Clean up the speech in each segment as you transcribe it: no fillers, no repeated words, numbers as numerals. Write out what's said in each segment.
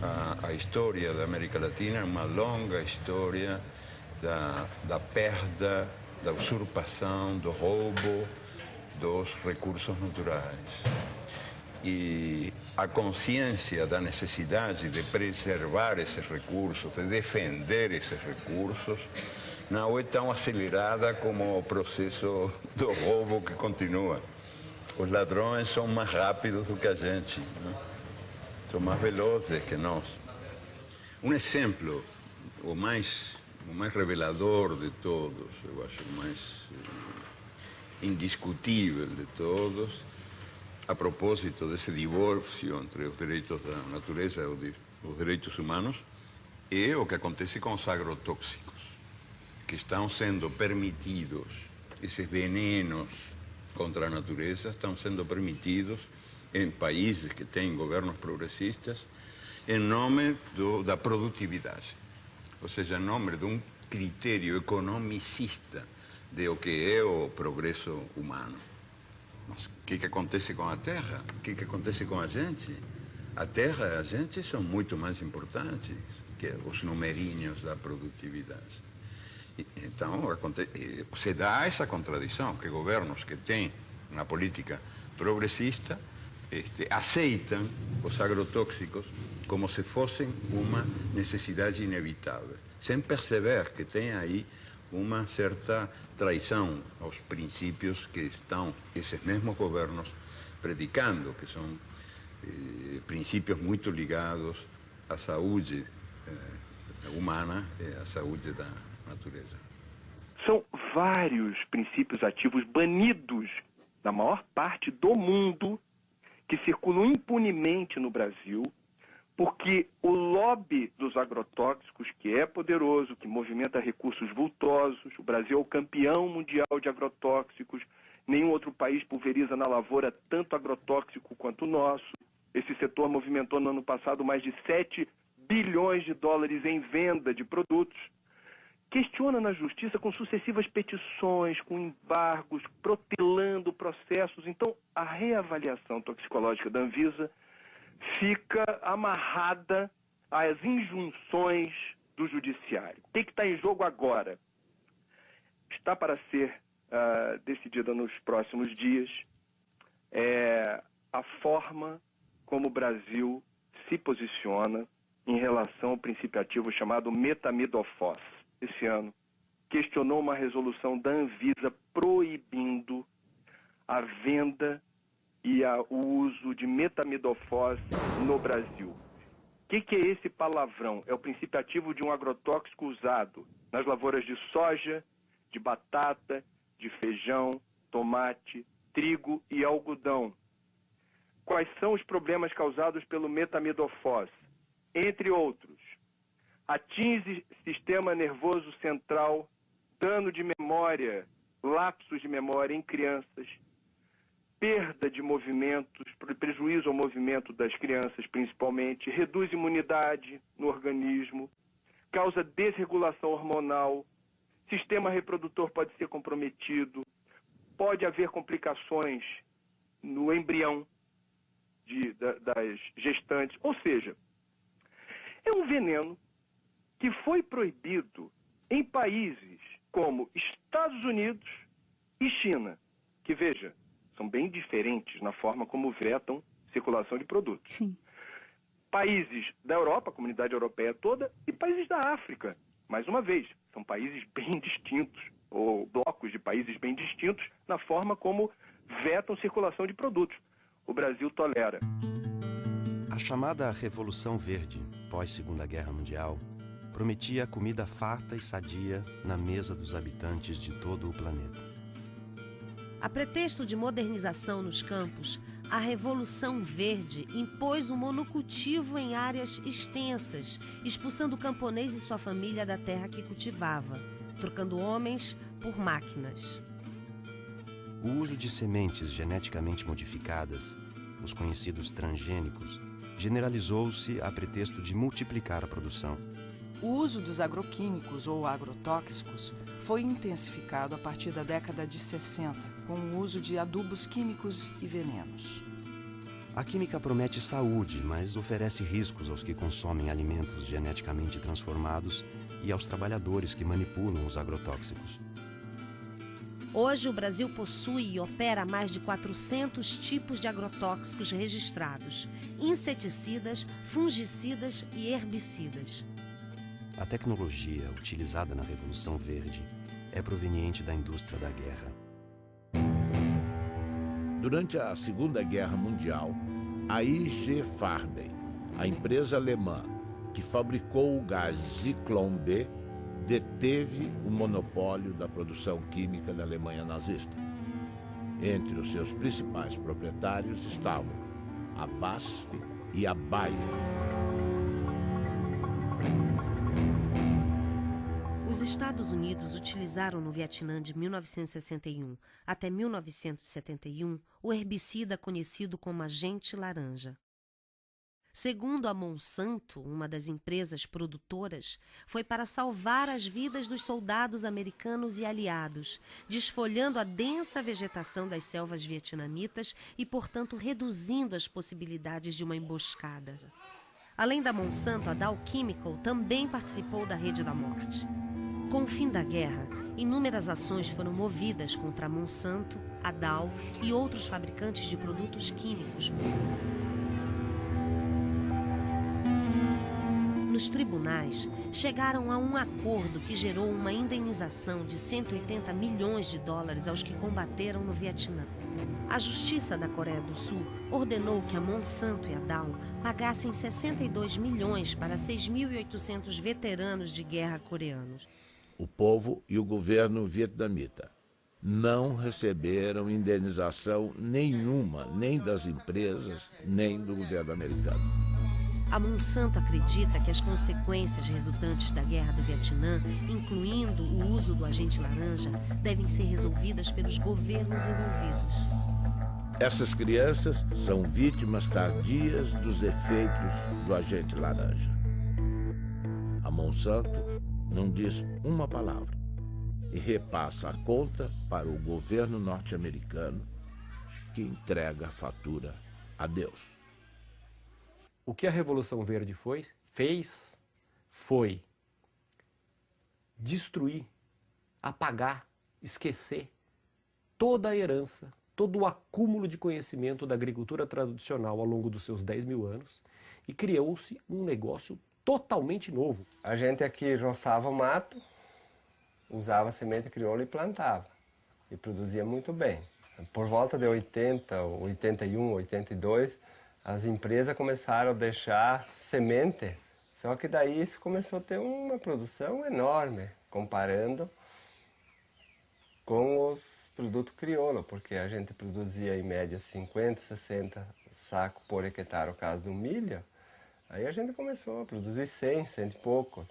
A história da América Latina é uma longa história da perda, da usurpação, do roubo dos recursos naturais. E a consciência da necessidade de preservar esses recursos, de defender esses recursos, não é tão acelerada como o processo do roubo que continua. Os ladrões são mais rápidos do que a gente, né? São mais velozes que nós. Um exemplo, o mais revelador de todos, eu acho o mais indiscutível de todos, a propósito desse divórcio entre os direitos da natureza e os direitos humanos, é o que acontece com os agrotóxicos, que estão sendo permitidos, esses venenos contra a natureza estão sendo permitidos em países que têm governos progressistas em nome da produtividade, ou seja, em nome de um critério economicista de o que é o progresso humano. Mas o que acontece com a terra? O que acontece com a gente? A terra e a gente são muito mais importantes que os numerinhos da produtividade. Então, se dá essa contradição, que governos que têm uma política progressista aceitam os agrotóxicos como se fossem uma necessidade inevitável, sem perceber que tem aí uma certa traição aos princípios que estão esses mesmos governos predicando, que são princípios muito ligados à saúde humana e à saúde da natureza. São vários princípios ativos banidos na maior parte do mundo que circulam impunemente no Brasil, porque o lobby dos agrotóxicos, que é poderoso, que movimenta recursos vultosos, o Brasil é o campeão mundial de agrotóxicos, nenhum outro país pulveriza na lavoura tanto agrotóxico quanto o nosso. Esse setor movimentou no ano passado mais de 7 bilhões de dólares em venda de produtos. Questiona na justiça com sucessivas petições, com embargos, protelando processos. Então, a reavaliação toxicológica da Anvisa fica amarrada às injunções do judiciário. O que está em jogo agora? Está para ser decidida nos próximos dias a forma como o Brasil se posiciona em relação ao princípio ativo chamado metamidofos. Esse ano, questionou uma resolução da Anvisa proibindo a venda e o uso de metamidofos no Brasil. O que é esse palavrão? É o princípio ativo de um agrotóxico usado nas lavouras de soja, de batata, de feijão, tomate, trigo e algodão. Quais são os problemas causados pelo metamidofos? Entre outros, atinge sistema nervoso central, dano de memória, lapsos de memória em crianças, perda de movimentos, prejuízo ao movimento das crianças principalmente, reduz imunidade no organismo, causa desregulação hormonal, sistema reprodutor pode ser comprometido, pode haver complicações no embrião das gestantes, ou seja, é um veneno que foi proibido em países como Estados Unidos e China, que, veja, são bem diferentes na forma como vetam circulação de produtos. Sim. Países da Europa, a comunidade europeia toda, e países da África. Mais uma vez, são países bem distintos, ou blocos de países bem distintos, na forma como vetam circulação de produtos. O Brasil tolera. A chamada Revolução Verde, pós-Segunda Guerra Mundial, prometia comida farta e sadia na mesa dos habitantes de todo o planeta. A pretexto de modernização nos campos, a Revolução Verde impôs o monocultivo em áreas extensas, expulsando o camponês e sua família da terra que cultivava, trocando homens por máquinas. O uso de sementes geneticamente modificadas, os conhecidos transgênicos, generalizou-se a pretexto de multiplicar a produção. O uso dos agroquímicos ou agrotóxicos foi intensificado a partir da década de 60, com o uso de adubos químicos e venenos. A química promete saúde, mas oferece riscos aos que consomem alimentos geneticamente transformados e aos trabalhadores que manipulam os agrotóxicos. Hoje, o Brasil possui e opera mais de 400 tipos de agrotóxicos registrados, inseticidas, fungicidas e herbicidas. A tecnologia utilizada na Revolução Verde é proveniente da indústria da guerra. Durante a Segunda Guerra Mundial, a IG Farben, a empresa alemã que fabricou o gás Zyklon B, deteve o monopólio da produção química da Alemanha nazista. Entre os seus principais proprietários estavam a BASF e a Bayer. Os Estados Unidos utilizaram no Vietnã de 1961 até 1971 o herbicida conhecido como agente laranja. Segundo a Monsanto, uma das empresas produtoras, foi para salvar as vidas dos soldados americanos e aliados, desfolhando a densa vegetação das selvas vietnamitas e, portanto, reduzindo as possibilidades de uma emboscada. Além da Monsanto, a Dow Chemical também participou da Rede da Morte. Com o fim da guerra, inúmeras ações foram movidas contra a Monsanto, a Dow e outros fabricantes de produtos químicos. Nos tribunais, chegaram a um acordo que gerou uma indenização de 180 milhões de dólares aos que combateram no Vietnã. A Justiça da Coreia do Sul ordenou que a Monsanto e a Dow pagassem 62 milhões para 6.800 veteranos de guerra coreanos. O povo e o governo vietnamita não receberam indenização nenhuma, nem das empresas, nem do governo americano. A Monsanto acredita que as consequências resultantes da guerra do Vietnã, incluindo o uso do agente laranja, devem ser resolvidas pelos governos envolvidos. Essas crianças são vítimas tardias dos efeitos do agente laranja. A Monsanto não diz uma palavra e repassa a conta para o governo norte-americano, que entrega a fatura a Deus. O que a Revolução Verde fez foi destruir, apagar, esquecer toda a herança, todo o acúmulo de conhecimento da agricultura tradicional ao longo dos seus 10 mil anos e criou-se um negócio totalmente novo. A gente aqui roçava o mato, usava semente crioula e plantava. E produzia muito bem. Por volta de 80, 81, 82, as empresas começaram a deixar semente. Só que daí isso começou a ter uma produção enorme, comparando com os produtos crioulo, porque a gente produzia em média 50, 60 sacos por hectare, no caso do milho. Aí a gente começou a produzir 100 e poucos,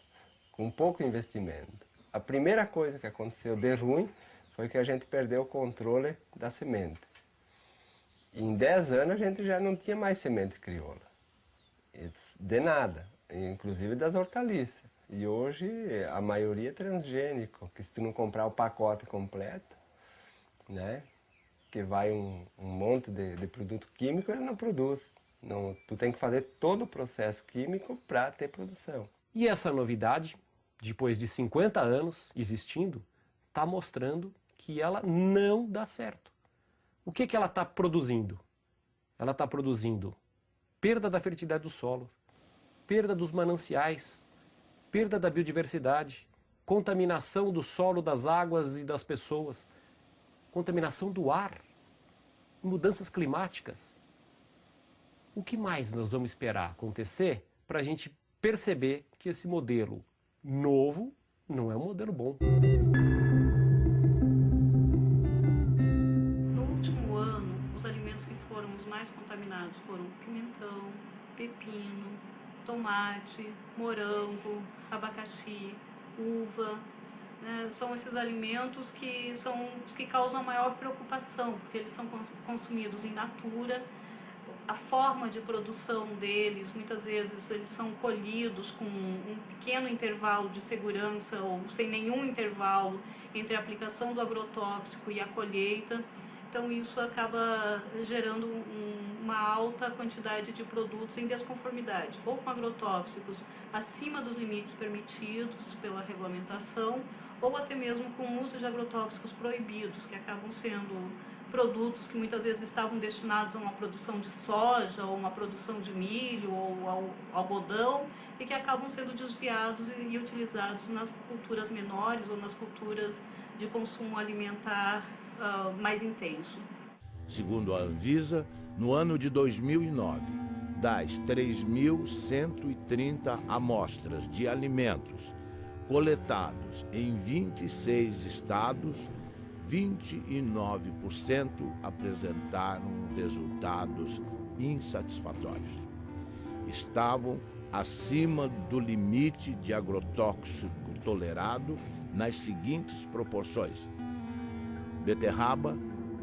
com pouco investimento. A primeira coisa que aconteceu de ruim foi que a gente perdeu o controle da semente. Em 10 anos a gente já não tinha mais semente crioula, de nada, inclusive das hortaliças. E hoje a maioria é transgênico, que se tu não comprar o pacote completo, né, que vai um monte de produto químico, ele não produz. Não, tu tem que fazer todo o processo químico para ter produção. E essa novidade, depois de 50 anos existindo, está mostrando que ela não dá certo. O que ela está produzindo? Ela está produzindo perda da fertilidade do solo, perda dos mananciais, perda da biodiversidade, contaminação do solo, das águas e das pessoas, contaminação do ar, mudanças climáticas. O que mais nós vamos esperar acontecer para a gente perceber que esse modelo novo não é um modelo bom? No último ano, os alimentos que foram os mais contaminados foram pimentão, pepino, tomate, morango, abacaxi, uva. São esses alimentos que são os que causam a maior preocupação, porque eles são consumidos in natura. A forma de produção deles, muitas vezes eles são colhidos com um pequeno intervalo de segurança ou sem nenhum intervalo entre a aplicação do agrotóxico e a colheita. Então isso acaba gerando um uma alta quantidade de produtos em desconformidade, ou com agrotóxicos acima dos limites permitidos pela regulamentação, ou até mesmo com o uso de agrotóxicos proibidos, que acabam sendo produtos que muitas vezes estavam destinados a uma produção de soja, ou uma produção de milho, ou ao algodão, e que acabam sendo desviados e utilizados nas culturas menores ou nas culturas de consumo alimentar mais intenso. Segundo a Anvisa, no ano de 2009, das 3.130 amostras de alimentos coletados em 26 estados, 29% apresentaram resultados insatisfatórios. Estavam acima do limite de agrotóxico tolerado nas seguintes proporções: beterraba,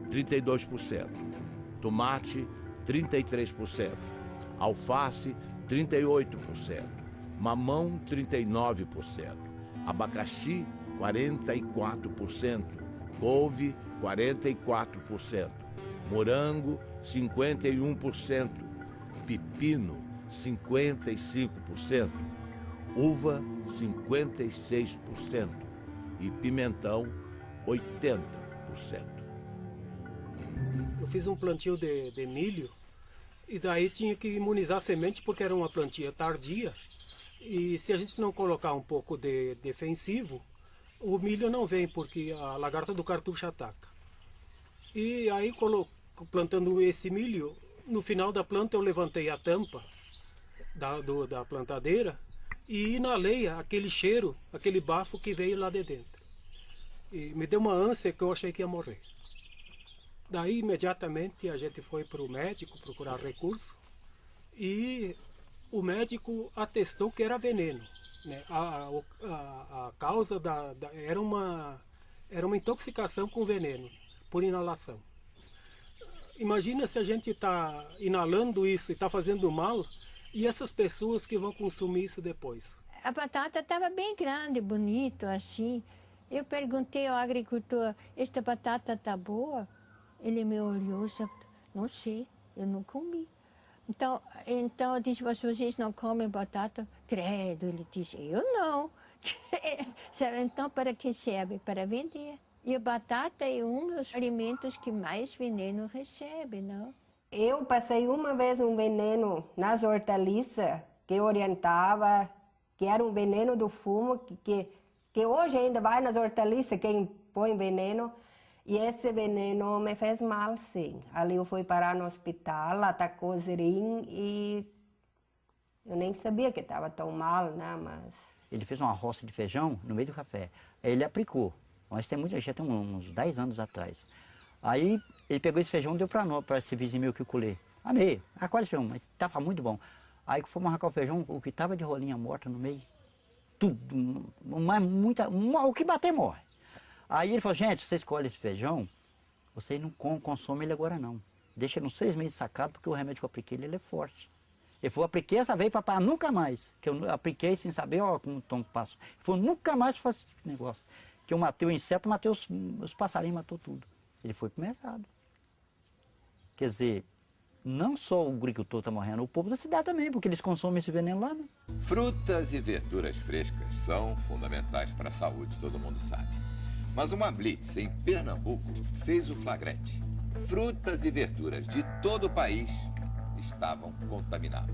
32%, tomate, 33%, alface, 38%, mamão, 39%, abacaxi, 44%, couve, 44%, morango, 51%, pepino, 55%, uva, 56% e pimentão, 80%. Eu fiz um plantio de milho e daí tinha que imunizar a semente porque era uma plantia tardia. E se a gente não colocar um pouco de defensivo, o milho não vem porque a lagarta do cartucho ataca. E aí, plantando esse milho, no final da planta eu levantei a tampa da plantadeira e inalei aquele cheiro, aquele bafo que veio lá de dentro. E me deu uma ânsia que eu achei que ia morrer. Daí, imediatamente, a gente foi para o médico procurar recurso e o médico atestou que era veneno, né? A causa era uma intoxicação com veneno por inalação. Imagina se a gente está inalando isso e está fazendo mal, e essas pessoas que vão consumir isso depois. A batata estava bem grande, bonito, assim. Eu perguntei ao agricultor, esta batata está boa? Ele me olhou e disse, não sei, eu não comi. Então eu disse, mas vocês não comem batata? Credo, ele disse, eu não. Então, para que serve? Para vender. E a batata é um dos alimentos que mais veneno recebe, não? Eu passei uma vez um veneno nas hortaliças que orientava, que era um veneno do fumo, que hoje ainda vai nas hortaliças quem põe veneno. E esse veneno me fez mal, sim. Ali eu fui parar no hospital, atacou o rim e eu nem sabia que estava tão mal, né? Mas... Ele fez uma roça de feijão no meio do café. Aí ele aplicou. Mas já tem uns 10 anos atrás. Aí ele pegou esse feijão e deu para esse vizinho meu que eu colhei. Amei, acolhe feijão, mas estava muito bom. Aí que fomos arrancar o feijão, o que estava de rolinha morta no meio, tudo, mas o que bater morre. Aí ele falou, gente, você escolhe esse feijão, você não consome ele agora não. Deixa ele uns 6 meses sacado, porque o remédio que eu apliquei ele é forte. Ele falou, apliquei essa vez para nunca mais. Que eu apliquei sem saber, ó, como tom passo. Ele falou, nunca mais faço esse negócio. Que eu matei o inseto, matei os passarinhos, matou tudo. Ele foi pro mercado. Quer dizer, não só o agricultor está morrendo, o povo da cidade também, porque eles consomem esse veneno lá, né? Frutas e verduras frescas são fundamentais para a saúde, todo mundo sabe. Mas uma blitz em Pernambuco fez o flagrante. Frutas e verduras de todo o país estavam contaminados.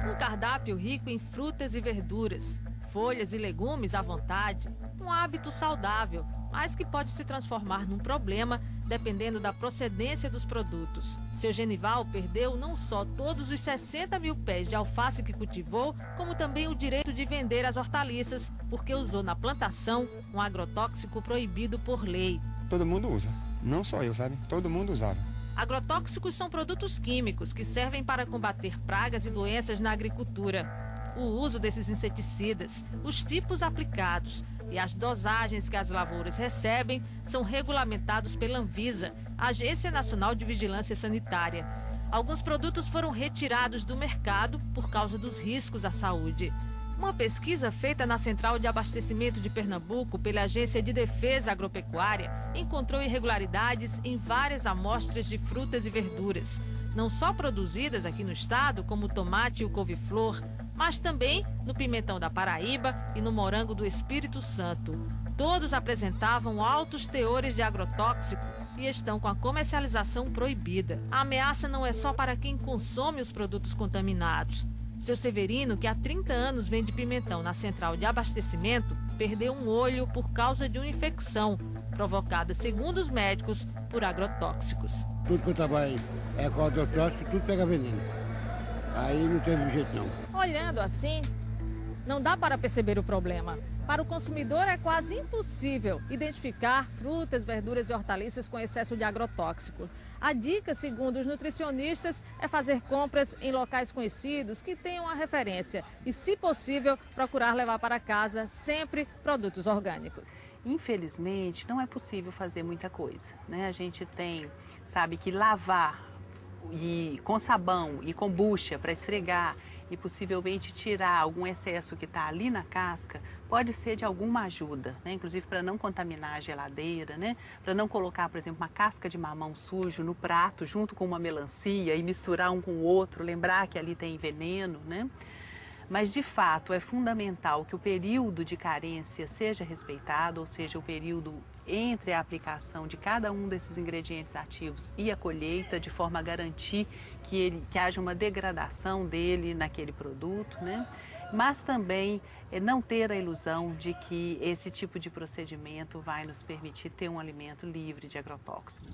Um cardápio rico em frutas e verduras, folhas e legumes à vontade, um hábito saudável, mas que pode se transformar num problema dependendo da procedência dos produtos. Seu Genival perdeu não só todos os 60 mil pés de alface que cultivou, como também o direito de vender as hortaliças, porque usou na plantação um agrotóxico proibido por lei. Todo mundo usa, não só eu, sabe? Todo mundo usava. Agrotóxicos são produtos químicos que servem para combater pragas e doenças na agricultura. O uso desses inseticidas, os tipos aplicados e as dosagens que as lavouras recebem são regulamentados pela Anvisa, Agência Nacional de Vigilância Sanitária. Alguns produtos foram retirados do mercado por causa dos riscos à saúde. Uma pesquisa feita na Central de Abastecimento de Pernambuco pela Agência de Defesa Agropecuária encontrou irregularidades em várias amostras de frutas e verduras, não só produzidas aqui no estado, como o tomate e o couve-flor, mas também no pimentão da Paraíba e no morango do Espírito Santo. Todos apresentavam altos teores de agrotóxico e estão com a comercialização proibida. A ameaça não é só para quem consome os produtos contaminados. Seu Severino, que há 30 anos vende pimentão na Central de Abastecimento, perdeu um olho por causa de uma infecção provocada, segundo os médicos, por agrotóxicos. Tudo que eu trabalho é com agrotóxico, tudo pega veneno. Aí não teve jeito não. Olhando assim, não dá para perceber o problema. Para o consumidor é quase impossível identificar frutas, verduras e hortaliças com excesso de agrotóxico. A dica, segundo os nutricionistas, é fazer compras em locais conhecidos que tenham a referência e, se possível, procurar levar para casa sempre produtos orgânicos. Infelizmente, não é possível fazer muita coisa, né? A gente sabe que lavar com sabão e kombucha para esfregar e possivelmente tirar algum excesso que está ali na casca, pode ser de alguma ajuda, né? Inclusive para não contaminar a geladeira, né? Para não colocar, por exemplo, uma casca de mamão sujo no prato junto com uma melancia e misturar um com o outro, lembrar que ali tem veneno, né? Mas, de fato, é fundamental que o período de carência seja respeitado, ou seja, o período entre a aplicação de cada um desses ingredientes ativos e a colheita, de forma a garantir que haja uma degradação dele naquele produto, né? Mas também não ter a ilusão de que esse tipo de procedimento vai nos permitir ter um alimento livre de agrotóxicos.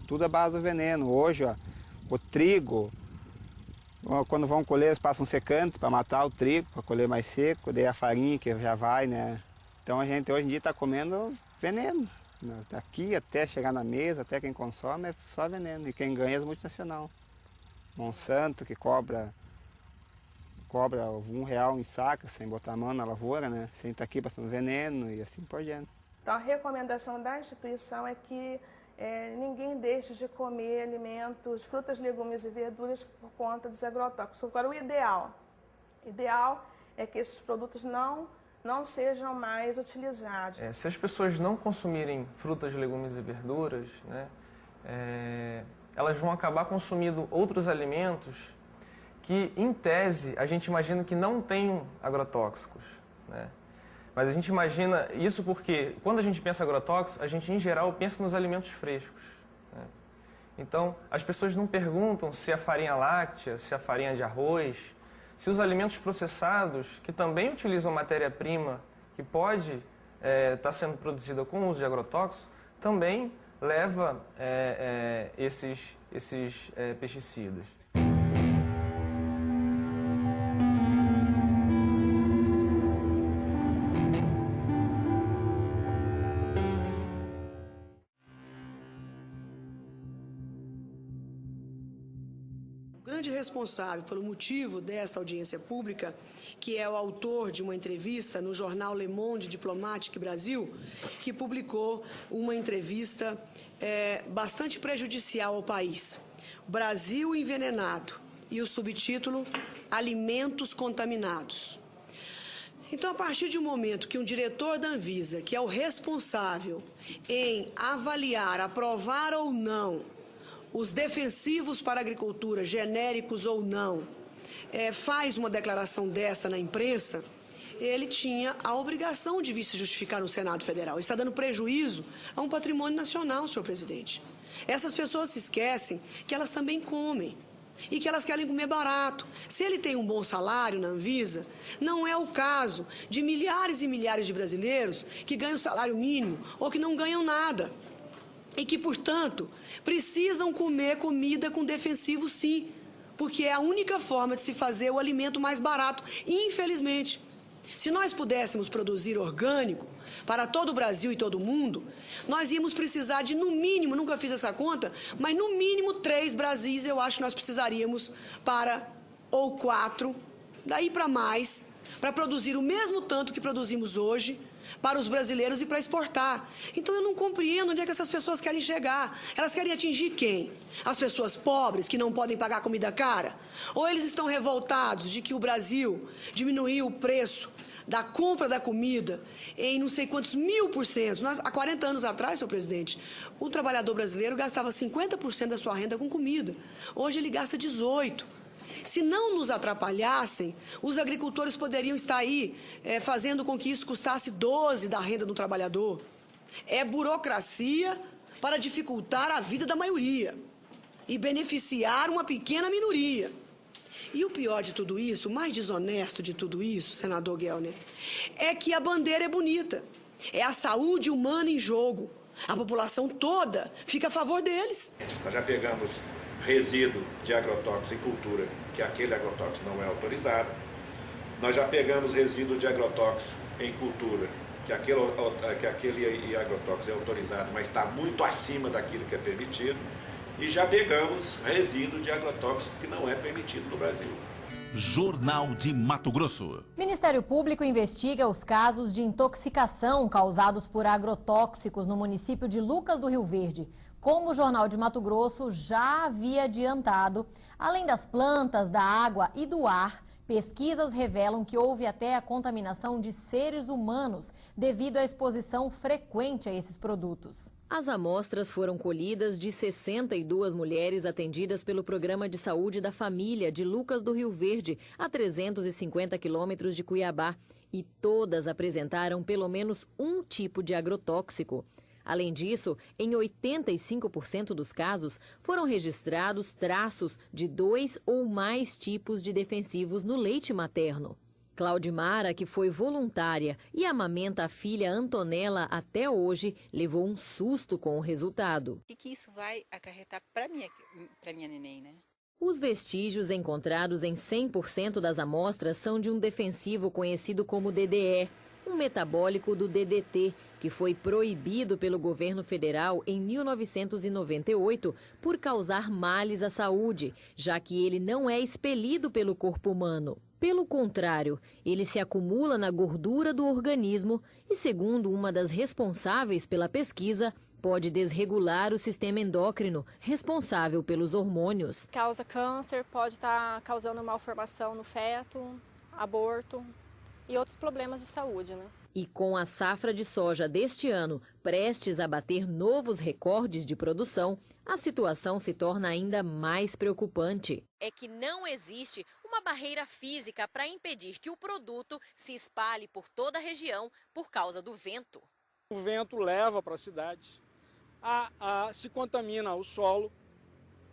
Tudo à base do veneno. Hoje, ó, o trigo, quando vão colher, eles passam secante para matar o trigo, para colher mais seco, daí a farinha que já vai, né? Então a gente hoje em dia está comendo veneno. Daqui até chegar na mesa, até quem consome é só veneno. E quem ganha é as multinacionais. Monsanto, que cobra R$1 em saca, sem botar a mão na lavoura, né? Sem estar aqui passando veneno e assim por diante. Então a recomendação da instituição é que ninguém deixe de comer alimentos, frutas, legumes e verduras por conta dos agrotóxicos. Agora, o ideal é que esses produtos não sejam mais utilizados. Se as pessoas não consumirem frutas, legumes e verduras, né, elas vão acabar consumindo outros alimentos que, em tese, a gente imagina que não tenham agrotóxicos, né? Mas a gente imagina isso porque, quando a gente pensa agrotóxicos, a gente, em geral, pensa nos alimentos frescos, né? Então, as pessoas não perguntam se a farinha láctea, se a farinha de arroz, se os alimentos processados, que também utilizam matéria-prima que pode estar sendo produzida com o uso de agrotóxicos, também leva esses pesticidas. O grande responsável pelo motivo desta audiência pública, que é o autor de uma entrevista no jornal Le Monde Diplomatique Brasil, que publicou uma entrevista bastante prejudicial ao país. Brasil envenenado, e o subtítulo Alimentos contaminados. Então, a partir de um momento que um diretor da Anvisa, que é o responsável em avaliar, aprovar ou não os defensivos para a agricultura, genéricos ou não, faz uma declaração desta na imprensa, ele tinha a obrigação de vir se justificar no Senado Federal. Ele está dando prejuízo a um patrimônio nacional, senhor presidente. Essas pessoas se esquecem que elas também comem e que elas querem comer barato. Se ele tem um bom salário na Anvisa, não é o caso de milhares e milhares de brasileiros que ganham salário mínimo ou que não ganham nada. E que, portanto, precisam comer comida com defensivo, sim, porque é a única forma de se fazer o alimento mais barato, infelizmente. Se nós pudéssemos produzir orgânico para todo o Brasil e todo o mundo, nós íamos precisar de, no mínimo, nunca fiz essa conta, mas no mínimo 3 Brasis eu acho que nós precisaríamos ou 4, daí para mais, para produzir o mesmo tanto que produzimos hoje, para os brasileiros e para exportar. Então eu não compreendo onde é que essas pessoas querem chegar. Elas querem atingir quem? As pessoas pobres que não podem pagar comida cara? Ou eles estão revoltados de que o Brasil diminuiu o preço da compra da comida em não sei quantos 1000%. Há 40 anos atrás, senhor presidente, o trabalhador brasileiro gastava 50% da sua renda com comida. Hoje ele gasta 18%. Se não nos atrapalhassem, os agricultores poderiam estar aí fazendo com que isso custasse 12% da renda do trabalhador. É burocracia para dificultar a vida da maioria e beneficiar uma pequena minoria. E o pior de tudo isso, o mais desonesto de tudo isso, senador Gelner, é que a bandeira é bonita. É a saúde humana em jogo. A população toda fica a favor deles. Nós já pegamos resíduo de agrotóxico em cultura, que aquele agrotóxico não é autorizado. Nós já pegamos resíduo de agrotóxico em cultura, que aquele agrotóxico é autorizado, mas está muito acima daquilo que é permitido. E já pegamos resíduo de agrotóxico que não é permitido no Brasil. Jornal de Mato Grosso. Ministério Público investiga os casos de intoxicação causados por agrotóxicos no município de Lucas do Rio Verde. Como o Jornal de Mato Grosso já havia adiantado, além das plantas, da água e do ar, pesquisas revelam que houve até a contaminação de seres humanos devido à exposição frequente a esses produtos. As amostras foram colhidas de 62 mulheres atendidas pelo Programa de Saúde da Família de Lucas do Rio Verde, a 350 quilômetros de Cuiabá, e todas apresentaram pelo menos um tipo de agrotóxico. Além disso, em 85% dos casos, foram registrados traços de 2 ou mais tipos de defensivos no leite materno. Claudimara, que foi voluntária e amamenta a filha Antonella até hoje, levou um susto com o resultado. O que isso vai acarretar para minha neném, né? Os vestígios encontrados em 100% das amostras são de um defensivo conhecido como DDE, um metabólico do DDT, que foi proibido pelo governo federal em 1998 por causar males à saúde, já que ele não é expelido pelo corpo humano. Pelo contrário, ele se acumula na gordura do organismo e, segundo uma das responsáveis pela pesquisa, pode desregular o sistema endócrino, responsável pelos hormônios. Causa câncer, pode estar causando malformação no feto, aborto e outros problemas de saúde, né? E com a safra de soja deste ano prestes a bater novos recordes de produção, a situação se torna ainda mais preocupante. É que não existe uma barreira física para impedir que o produto se espalhe por toda a região por causa do vento. O vento leva para a cidade, se contamina o solo,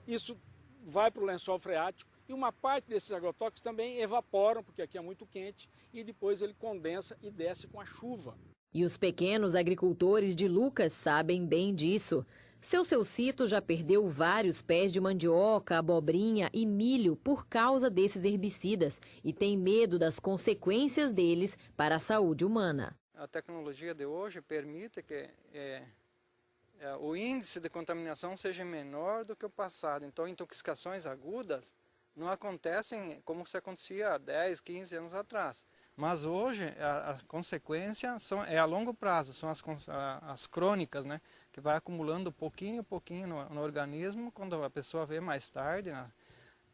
isso vai para o lençol freático e uma parte desses agrotóxicos também evaporam, porque aqui é muito quente, e depois ele condensa e desce com a chuva. E os pequenos agricultores de Lucas sabem bem disso. Seu Cito já perdeu vários pés de mandioca, abobrinha e milho por causa desses herbicidas e tem medo das consequências deles para a saúde humana. A tecnologia de hoje permite que o índice de contaminação seja menor do que o passado. Então, intoxicações agudas não acontecem como se acontecia há 10, 15 anos atrás. Mas hoje a consequência é a longo prazo, são as crônicas, né? Que vai acumulando pouquinho a pouquinho no organismo, quando a pessoa vê mais tarde, né?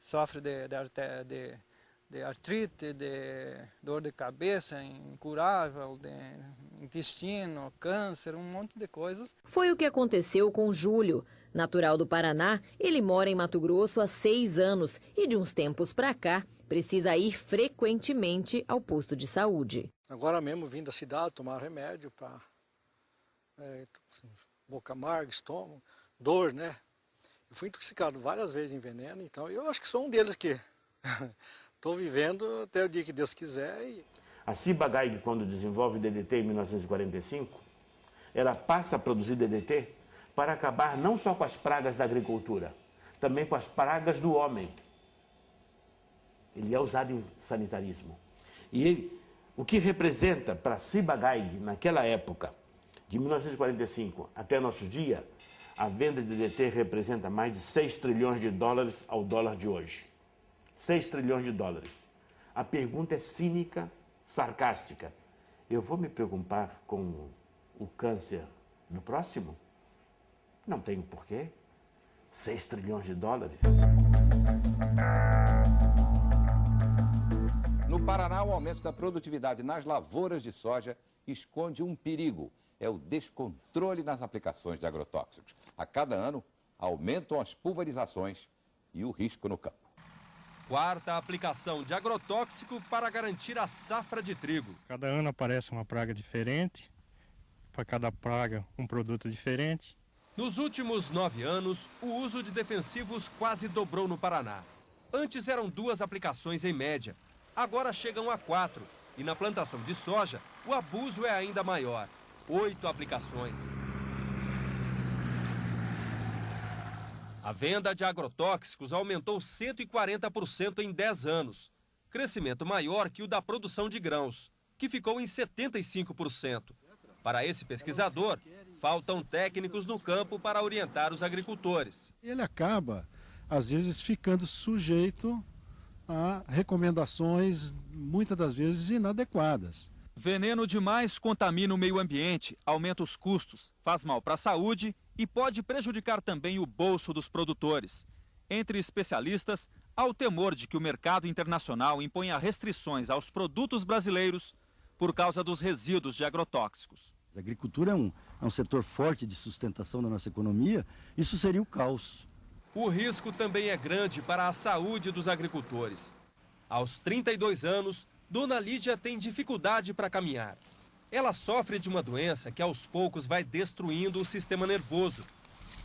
Sofre de artrite, de dor de cabeça incurável, de intestino, câncer, um monte de coisas. Foi o que aconteceu com Júlio. Natural do Paraná, ele mora em Mato Grosso há 6 anos e de uns tempos para cá precisa ir frequentemente ao posto de saúde. Agora mesmo vim da cidade tomar remédio para boca amarga, estômago, dor, né? Eu fui intoxicado várias vezes em veneno, então eu acho que sou um deles que estou vivendo até o dia que Deus quiser. A Ciba-Geigy, quando desenvolve DDT em 1945, ela passa a produzir DDT para acabar não só com as pragas da agricultura, também com as pragas do homem. Ele é usado em sanitarismo. E o que representa para a Ciba-Geigy, naquela época, de 1945 até nosso dia, a venda de DDT representa mais de 6 trilhões de dólares ao dólar de hoje. 6 trilhões de dólares. A pergunta é cínica, sarcástica. eu vou me preocupar com o câncer do próximo? Não tenho porquê. 6 trilhões de dólares. No Paraná, o aumento da produtividade nas lavouras de soja esconde um perigo. É o descontrole nas aplicações de agrotóxicos. A cada ano, aumentam as pulverizações e o risco no campo. Quarta aplicação de agrotóxico para garantir a safra de trigo. Cada ano aparece uma praga diferente, para cada praga um produto diferente. Nos últimos 9 anos, o uso de defensivos quase dobrou no Paraná. Antes eram 2 aplicações em média, agora chegam a 4. E na plantação de soja, o abuso é ainda maior, 8 aplicações. A venda de agrotóxicos aumentou 140% em 10 anos. Crescimento maior que o da produção de grãos, que ficou em 75%. Para esse pesquisador, faltam técnicos no campo para orientar os agricultores. Ele acaba, às vezes, ficando sujeito a recomendações, muitas das vezes, inadequadas. Veneno demais contamina o meio ambiente, aumenta os custos, faz mal para a saúde e pode prejudicar também o bolso dos produtores. Entre especialistas, há o temor de que o mercado internacional imponha restrições aos produtos brasileiros por causa dos resíduos de agrotóxicos. A agricultura é um setor forte de sustentação da nossa economia, isso seria o caos. O risco também é grande para a saúde dos agricultores. Aos 32 anos, Dona Lídia tem dificuldade para caminhar. Ela sofre de uma doença que aos poucos vai destruindo o sistema nervoso,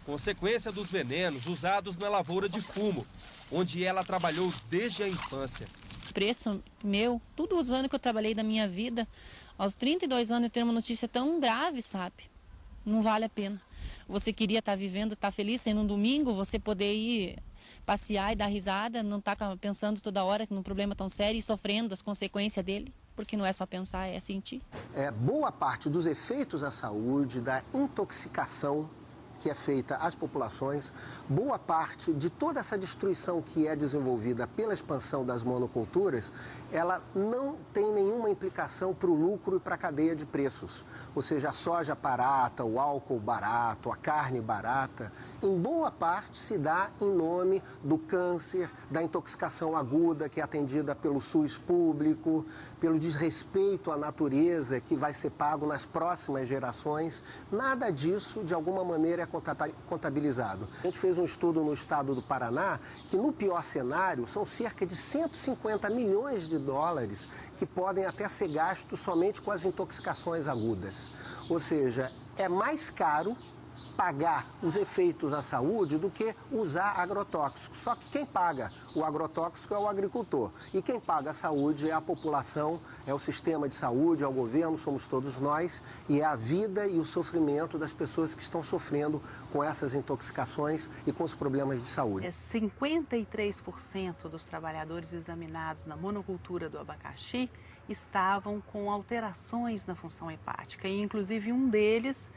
consequência dos venenos usados na lavoura de fumo, onde ela trabalhou desde a infância. Preço meu, tudo os anos que eu trabalhei da minha vida, aos 32 anos eu ter uma notícia tão grave, sabe? Não vale a pena. Você queria estar vivendo, estar feliz, sendo um domingo, você poder ir passear e dar risada, não estar pensando toda hora num problema tão sério e sofrendo as consequências dele, porque não é só pensar, é sentir. Boa parte dos efeitos à saúde, da intoxicação que é feita às populações, boa parte de toda essa destruição que é desenvolvida pela expansão das monoculturas, ela não tem nenhuma implicação para o lucro e para a cadeia de preços. Ou seja, a soja barata, o álcool barato, a carne barata, em boa parte se dá em nome do câncer, da intoxicação aguda que é atendida pelo SUS público, pelo desrespeito à natureza que vai ser pago nas próximas gerações. Nada disso, de alguma maneira, é contabilizado. A gente fez um estudo no estado do Paraná que, no pior cenário, são cerca de 150 milhões de dólares que podem até ser gastos somente com as intoxicações agudas. Ou seja, é mais caro pagar os efeitos à saúde do que usar agrotóxicos. Só que quem paga o agrotóxico é o agricultor. E quem paga a saúde é a população, é o sistema de saúde, é o governo, somos todos nós. E é a vida e o sofrimento das pessoas que estão sofrendo com essas intoxicações e com os problemas de saúde. 53% dos trabalhadores examinados na monocultura do abacaxi estavam com alterações na função hepática. E, inclusive, um deles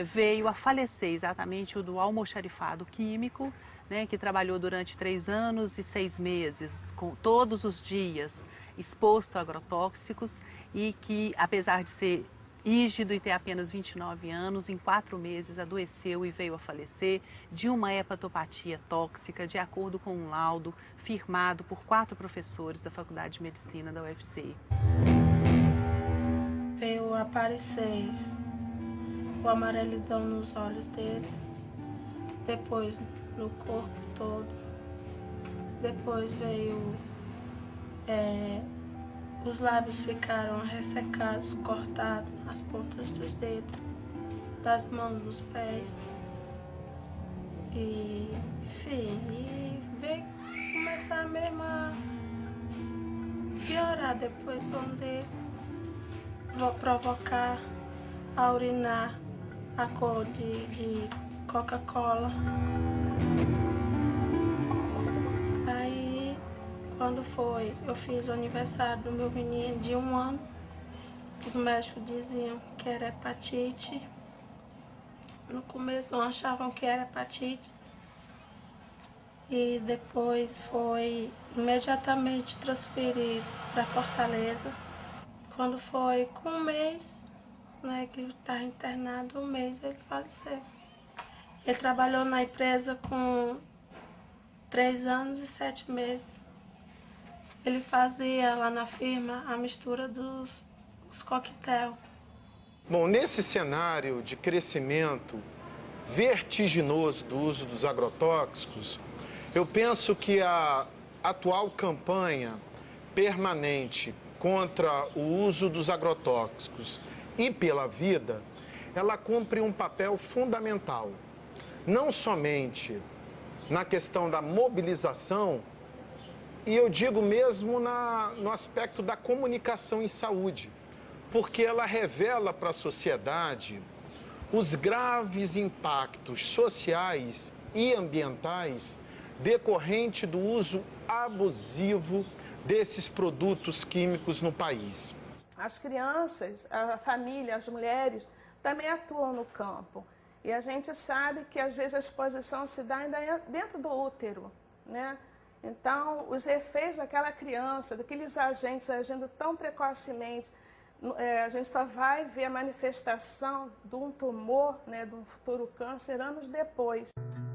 veio a falecer, exatamente o do almoxarifado químico, né, que trabalhou durante 3 anos e 6 meses, todos os dias exposto a agrotóxicos e que, apesar de ser rígido e ter apenas 29 anos, em 4 meses adoeceu e veio a falecer de uma hepatopatia tóxica, de acordo com um laudo firmado por 4 professores da Faculdade de Medicina da UFC. Veio aparecer o amarelidão nos olhos dele, depois no corpo todo, depois veio, os lábios ficaram ressecados, cortados, as pontas dos dedos, das mãos, dos pés, e enfim, veio começar mesmo a piorar depois o som dele, vou provocar a urinar a cor de Coca-Cola. Aí, quando foi, eu fiz o aniversário do meu menino de 1 ano. Os médicos diziam que era hepatite. No começo achavam que era hepatite. E depois foi imediatamente transferido para Fortaleza. Quando foi com um mês, né, que ele estava internado, um mês ele faleceu. Ele trabalhou na empresa com 3 anos e 7 meses. Ele fazia lá na firma a mistura dos coquetel. Bom, nesse cenário de crescimento vertiginoso do uso dos agrotóxicos, eu penso que a atual campanha permanente contra o uso dos agrotóxicos e pela vida, ela cumpre um papel fundamental, não somente na questão da mobilização, e eu digo mesmo no aspecto da comunicação em saúde, porque ela revela para a sociedade os graves impactos sociais e ambientais decorrente do uso abusivo desses produtos químicos no país. As crianças, a família, as mulheres também atuam no campo. E a gente sabe que às vezes a exposição se dá ainda dentro do útero, né? Então, os efeitos daquela criança, daqueles agentes agindo tão precocemente, a gente só vai ver a manifestação de um tumor, né, de um futuro câncer, anos depois.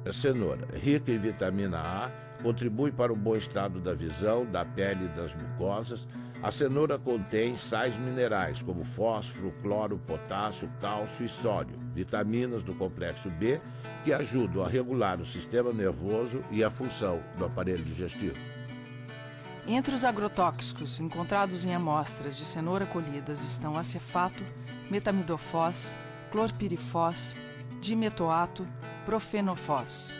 A cenoura, rica em vitamina A, contribui para o bom estado da visão, da pele e das mucosas. A cenoura contém sais minerais como fósforo, cloro, potássio, cálcio e sódio, vitaminas do complexo B, que ajudam a regular o sistema nervoso e a função do aparelho digestivo. Entre os agrotóxicos encontrados em amostras de cenoura colhidas estão acefato, metamidofós, clorpirifós, dimetoato, profenofós.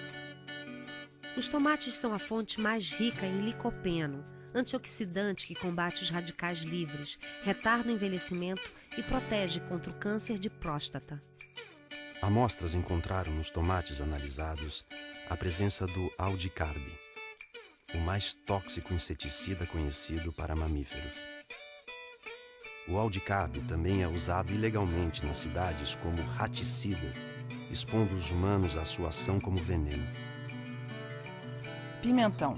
Os tomates são a fonte mais rica em licopeno, antioxidante que combate os radicais livres, retarda o envelhecimento e protege contra o câncer de próstata. Amostras encontraram nos tomates analisados a presença do aldicarb, o mais tóxico inseticida conhecido para mamíferos. O aldicarb também é usado ilegalmente nas cidades como raticida, expondo os humanos à sua ação como veneno. Pimentão.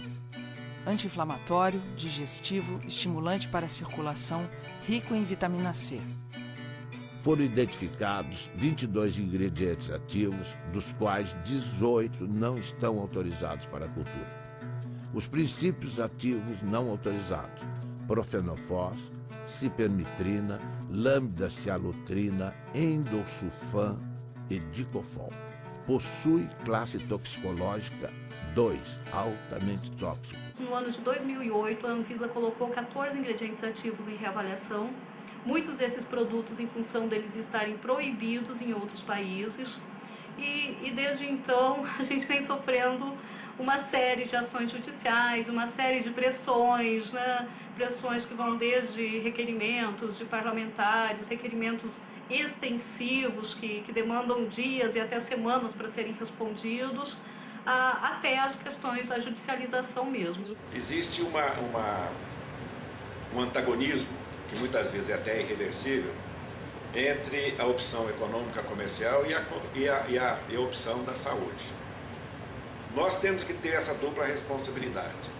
Anti-inflamatório, digestivo, estimulante para a circulação, rico em vitamina C. Foram identificados 22 ingredientes ativos, dos quais 18 não estão autorizados para a cultura. Os princípios ativos não autorizados: profenofós, cipermitrina, lambda-cialutrina, endosulfan e dicofol. Possui classe toxicológica 2, altamente tóxico. No ano de 2008, a Anvisa colocou 14 ingredientes ativos em reavaliação. Muitos desses produtos, em função deles estarem proibidos em outros países. E desde então, a gente vem sofrendo uma série de ações judiciais, uma série de pressões, né? Pressões que vão desde requerimentos de parlamentares, requerimentos extensivos que demandam dias e até semanas para serem respondidos, até as questões da judicialização mesmo. Existe um antagonismo, que muitas vezes é até irreversível, entre a opção econômica comercial e a opção da saúde. Nós temos que ter essa dupla responsabilidade.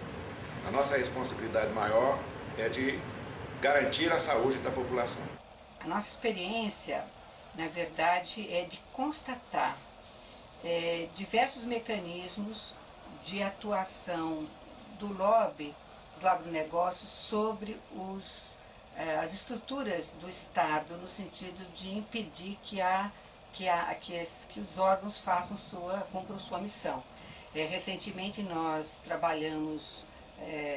A nossa responsabilidade maior é de garantir a saúde da população. A nossa experiência, na verdade, é de constatar diversos mecanismos de atuação do lobby do agronegócio sobre as estruturas do Estado, no sentido de impedir que os órgãos cumpram sua missão. Recentemente nós trabalhamos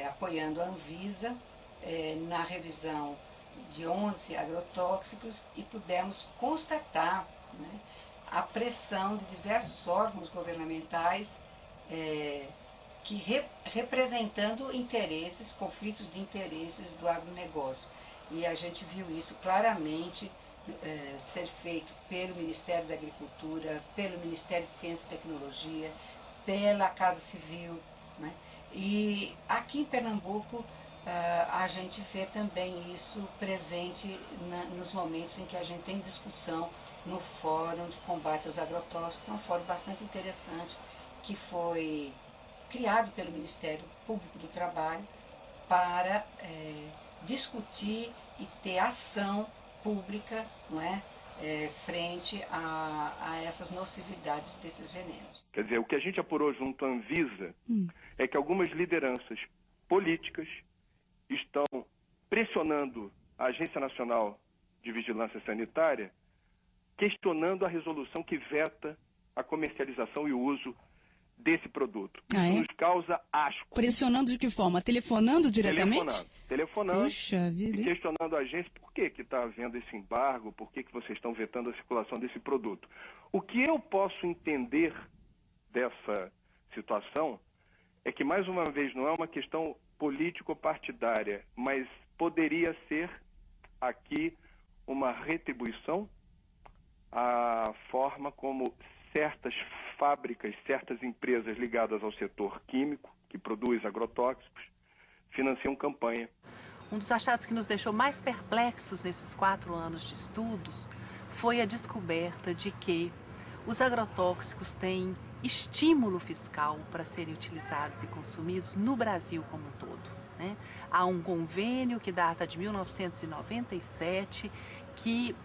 apoiando a Anvisa na revisão de 11 agrotóxicos e pudemos constatar, né, a pressão de diversos órgãos governamentais representando conflitos de interesses do agronegócio. E a gente viu isso claramente ser feito pelo Ministério da Agricultura, pelo Ministério de Ciência e Tecnologia, pela Casa Civil, né? E aqui em Pernambuco a gente vê também isso presente nos momentos em que a gente tem discussão no Fórum de Combate aos Agrotóxicos, que é um fórum bastante interessante, que foi criado pelo Ministério Público do Trabalho para discutir e ter ação pública, não é? Frente a essas nocividades desses venenos. Quer dizer, o que a gente apurou junto à Anvisa é que algumas lideranças políticas estão pressionando a Agência Nacional de Vigilância Sanitária, questionando a resolução que veta a comercialização e o uso desse produto. Isso nos causa asco. Pressionando de que forma? Telefonando diretamente? Telefonando. Puxa vida. E questionando a agência por que está havendo esse embargo, por que vocês estão vetando a circulação desse produto. O que eu posso entender dessa situação é que, mais uma vez, não é uma questão político-partidária, mas poderia ser aqui uma retribuição à forma como certas fábricas, certas empresas ligadas ao setor químico, que produz agrotóxicos, financiam campanha. Um dos achados que nos deixou mais perplexos nesses 4 anos de estudos foi a descoberta de que os agrotóxicos têm estímulo fiscal para serem utilizados e consumidos no Brasil como um todo, né? Há um convênio que data de 1997 que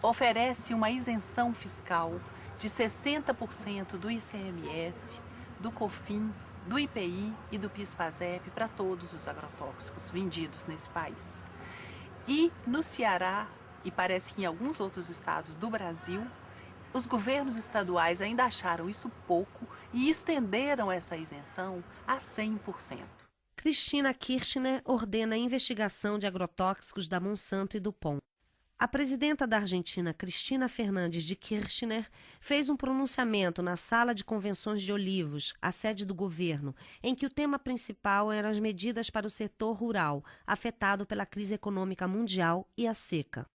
oferece uma isenção fiscal de 60% do ICMS, do COFINS, do IPI e do PIS/PASEP para todos os agrotóxicos vendidos nesse país. E no Ceará, e parece que em alguns outros estados do Brasil, os governos estaduais ainda acharam isso pouco e estenderam essa isenção a 100%. Cristina Kirchner ordena a investigação de agrotóxicos da Monsanto e DuPont. A presidenta da Argentina, Cristina Fernandes de Kirchner, fez um pronunciamento na Sala de Convenções de Olivos, a sede do governo, em que o tema principal eram as medidas para o setor rural, afetado pela crise econômica mundial e a seca.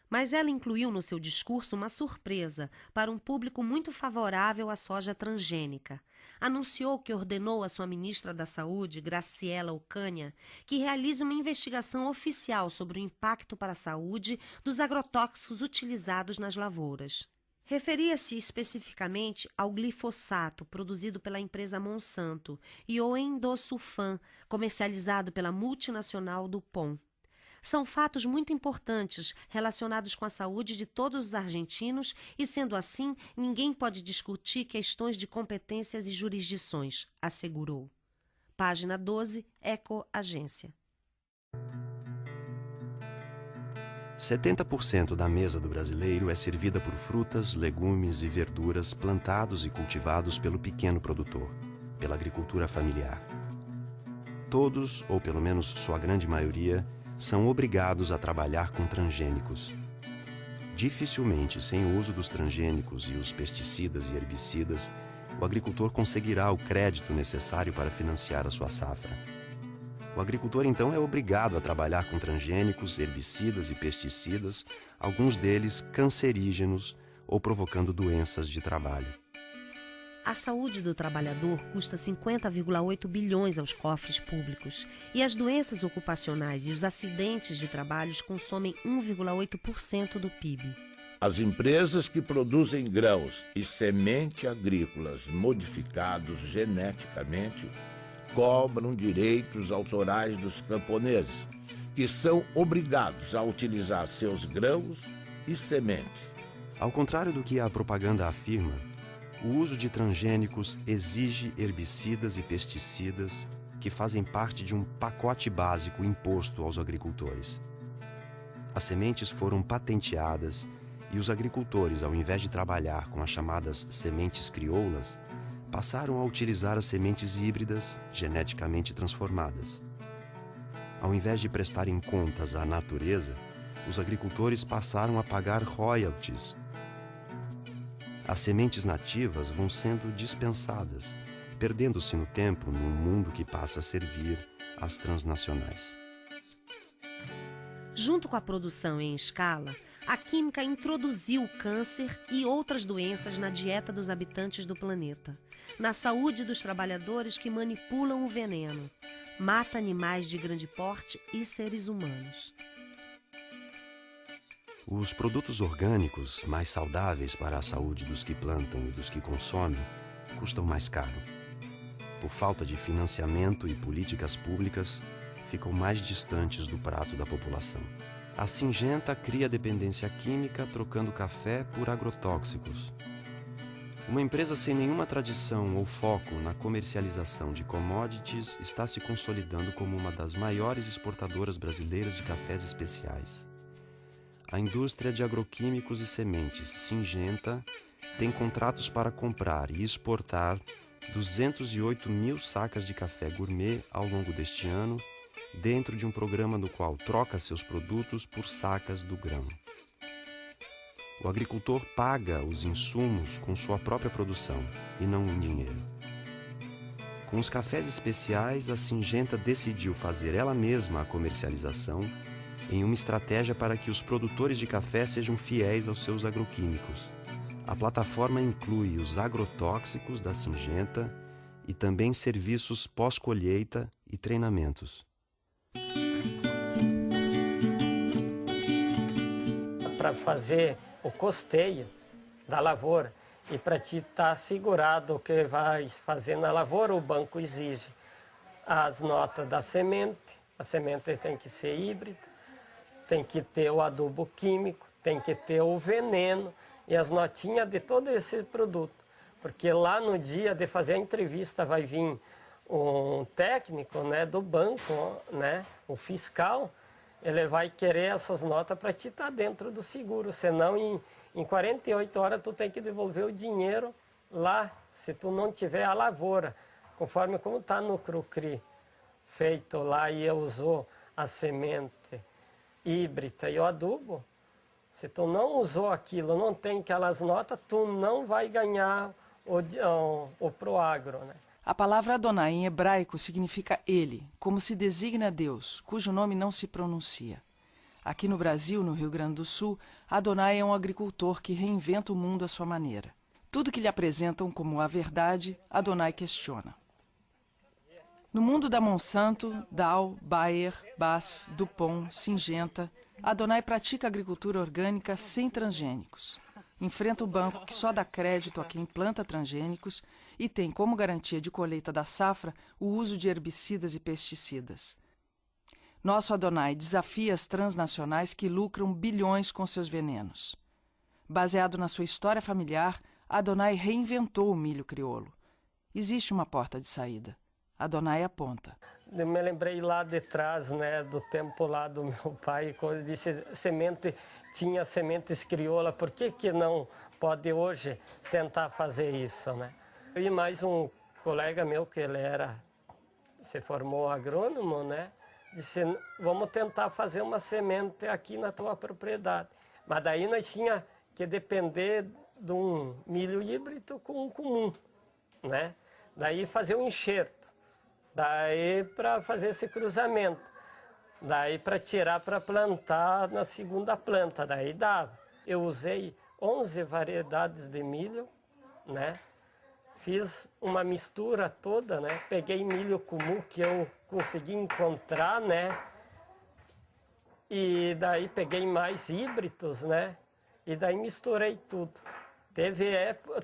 Mas ela incluiu no seu discurso uma surpresa para um público muito favorável à soja transgênica. Anunciou que ordenou à sua ministra da Saúde, Graciela Ocaña, que realize uma investigação oficial sobre o impacto para a saúde dos agrotóxicos utilizados nas lavouras. Referia-se especificamente ao glifosato, produzido pela empresa Monsanto, e ao endosulfan, comercializado pela multinacional DuPont. São fatos muito importantes relacionados com a saúde de todos os argentinos e, sendo assim, ninguém pode discutir questões de competências e jurisdições, assegurou. Página 12, Eco Agência. 70% da mesa do brasileiro é servida por frutas, legumes e verduras plantados e cultivados pelo pequeno produtor, pela agricultura familiar. Todos, ou pelo menos sua grande maioria, são obrigados a trabalhar com transgênicos. Dificilmente, sem o uso dos transgênicos e os pesticidas e herbicidas, o agricultor conseguirá o crédito necessário para financiar a sua safra. O agricultor, então, é obrigado a trabalhar com transgênicos, herbicidas e pesticidas, alguns deles cancerígenos ou provocando doenças de trabalho. A saúde do trabalhador custa 50,8 bilhões aos cofres públicos e as doenças ocupacionais e os acidentes de trabalho consomem 1,8% do PIB. As empresas que produzem grãos e semente agrícolas modificados geneticamente cobram direitos autorais dos camponeses, que são obrigados a utilizar seus grãos e semente. Ao contrário do que a propaganda afirma, o uso de transgênicos exige herbicidas e pesticidas que fazem parte de um pacote básico imposto aos agricultores. As sementes foram patenteadas e os agricultores, ao invés de trabalhar com as chamadas sementes crioulas, passaram a utilizar as sementes híbridas geneticamente transformadas. Ao invés de prestarem contas à natureza, os agricultores passaram a pagar royalties. As sementes nativas vão sendo dispensadas, perdendo-se no tempo num mundo que passa a servir às transnacionais. Junto com a produção em escala, a química introduziu o câncer e outras doenças na dieta dos habitantes do planeta, na saúde dos trabalhadores que manipulam o veneno, mata animais de grande porte e seres humanos. Os produtos orgânicos, mais saudáveis para a saúde dos que plantam e dos que consomem, custam mais caro. Por falta de financiamento e políticas públicas, ficam mais distantes do prato da população. A Syngenta cria dependência química trocando café por agrotóxicos. Uma empresa sem nenhuma tradição ou foco na comercialização de commodities está se consolidando como uma das maiores exportadoras brasileiras de cafés especiais. A indústria de agroquímicos e sementes Syngenta tem contratos para comprar e exportar 208 mil sacas de café gourmet ao longo deste ano, dentro de um programa no qual troca seus produtos por sacas do grão. O agricultor paga os insumos com sua própria produção e não em dinheiro. Com os cafés especiais, a Syngenta decidiu fazer ela mesma a comercialização em uma estratégia para que os produtores de café sejam fiéis aos seus agroquímicos. A plataforma inclui os agrotóxicos da Syngenta e também serviços pós-colheita e treinamentos. Para fazer o costeio da lavoura e para te estar assegurado o que vai fazer na lavoura, o banco exige as notas da semente. A semente tem que ser híbrida, tem que ter o adubo químico, tem que ter o veneno e as notinhas de todo esse produto. Porque lá no dia de fazer a entrevista vai vir um técnico, né, do banco, né, o fiscal. Ele vai querer essas notas para te estar dentro do seguro, senão em 48 horas tu tem que devolver o dinheiro lá, se tu não tiver a lavoura, conforme como está no Crucri feito lá e usou a semente híbrida e o adubo. Se tu não usou aquilo, não tem aquelas notas, tu não vai ganhar o Proagro, né? A palavra Adonai em hebraico significa ele, como se designa Deus, cujo nome não se pronuncia. Aqui no Brasil, no Rio Grande do Sul, Adonai é um agricultor que reinventa o mundo à sua maneira. Tudo que lhe apresentam como a verdade, Adonai questiona. No mundo da Monsanto, Dow, Bayer, BASF, DuPont, Syngenta, Adonai pratica agricultura orgânica sem transgênicos. Enfrenta o banco que só dá crédito a quem planta transgênicos e tem como garantia de colheita da safra o uso de herbicidas e pesticidas. Nosso Adonai desafia as transnacionais que lucram bilhões com seus venenos. Baseado na sua história familiar, Adonai reinventou o milho crioulo. Existe uma porta de saída. Adonai aponta. Eu me lembrei lá de trás, né, do tempo lá do meu pai, quando disse tinha sementes crioula, por que não pode hoje tentar fazer isso, né? E mais um colega meu, que ele se formou agrônomo, né, disse, vamos tentar fazer uma semente aqui na tua propriedade. Mas daí nós tinha que depender de um milho híbrido com um comum, né? Daí fazer um enxerto. Daí para fazer esse cruzamento, daí para tirar para plantar na segunda planta, daí dava. Eu usei 11 variedades de milho, né? Fiz uma mistura toda, né? Peguei milho comum que eu consegui encontrar, né? E daí peguei mais híbridos, né? E daí misturei tudo. Teve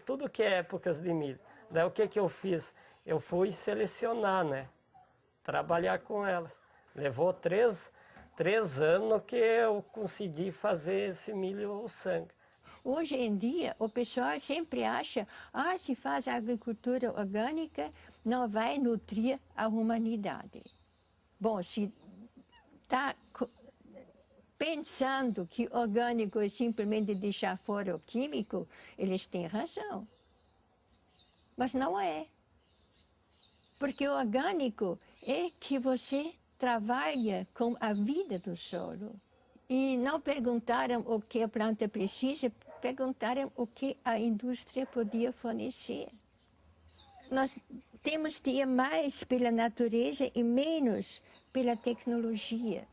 tudo que é épocas de milho. Daí o que eu fiz? Eu fui selecionar, né? Trabalhar com elas. Levou três anos que eu consegui fazer esse milho sangue. Hoje em dia, o pessoal sempre acha, se faz agricultura orgânica, não vai nutrir a humanidade. Bom, se está pensando que orgânico é simplesmente deixar fora o químico, eles têm razão. Mas não é. Porque o orgânico é que você trabalha com a vida do solo. E não perguntaram o que a planta precisa, perguntaram o que a indústria podia fornecer. Nós temos de ir mais pela natureza e menos pela tecnologia.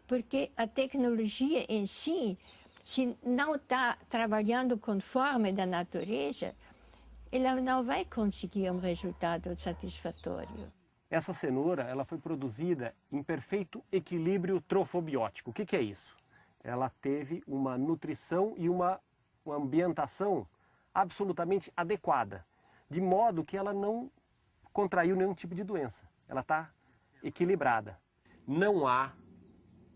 Porque a tecnologia em si, se não está trabalhando conforme da natureza, ela não vai conseguir um resultado satisfatório. Essa cenoura ela foi produzida em perfeito equilíbrio trofobiótico. O que é isso? Ela teve uma nutrição e uma ambientação absolutamente adequada, de modo que ela não contraiu nenhum tipo de doença. Ela está equilibrada. Não há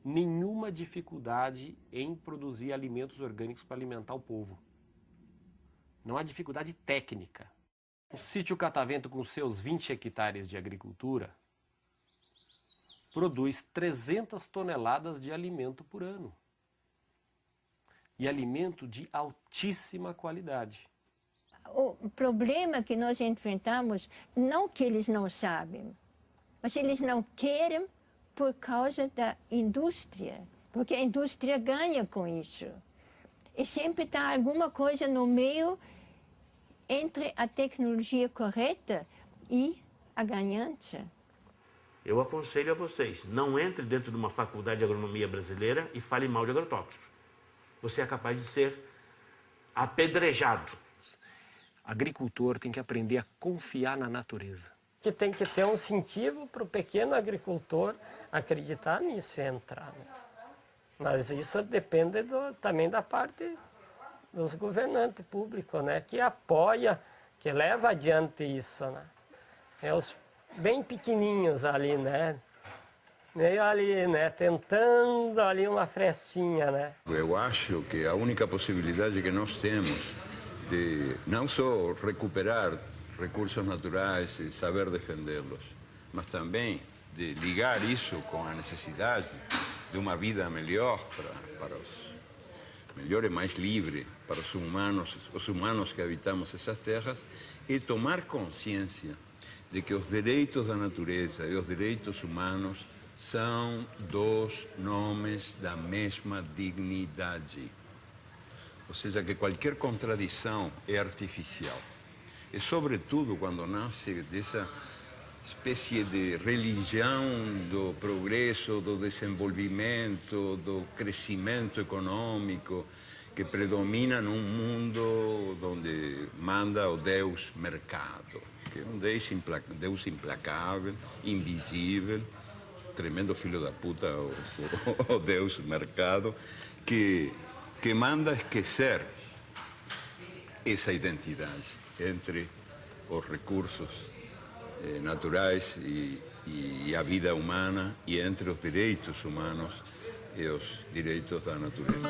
nenhuma dificuldade em produzir alimentos orgânicos para alimentar o povo. Não há dificuldade técnica. O sítio Catavento, com seus 20 hectares de agricultura, produz 300 toneladas de alimento por ano. E alimento de altíssima qualidade. O problema que nós enfrentamos, não que eles não sabem, mas eles não querem por causa da indústria, porque a indústria ganha com isso. E sempre está alguma coisa no meio entre a tecnologia correta e a ganância. Eu aconselho a vocês, não entre dentro de uma faculdade de agronomia brasileira e fale mal de agrotóxicos. Você é capaz de ser apedrejado. Agricultor tem que aprender a confiar na natureza. Que tem que ter um incentivo para o pequeno agricultor acreditar nisso e entrar. Né? Mas isso depende também da parte dos governantes públicos, né? Que apoia, que leva adiante isso. Né? É os bem pequenininhos ali, né? Meio ali, né? Tentando ali uma frestinha, né? Eu acho que a única possibilidade que nós temos de não só recuperar recursos naturais e saber defendê-los, mas também de ligar isso com a necessidade de uma vida melhor para os melhor e mais livre para os humanos que habitamos essas terras, e tomar consciência de que os direitos da natureza e os direitos humanos são dois nomes da mesma dignidade. Ou seja, que qualquer contradição é artificial. E, sobretudo, quando nasce dessa espécie de religião do progresso, do desenvolvimento, do crescimento econômico, que predomina num mundo onde manda o Deus mercado, que é um Deus implacável, invisível, tremendo filho da puta, o Deus mercado, que manda esquecer essa identidade entre os recursos naturais e a vida humana, e entre os direitos humanos e os direitos da natureza.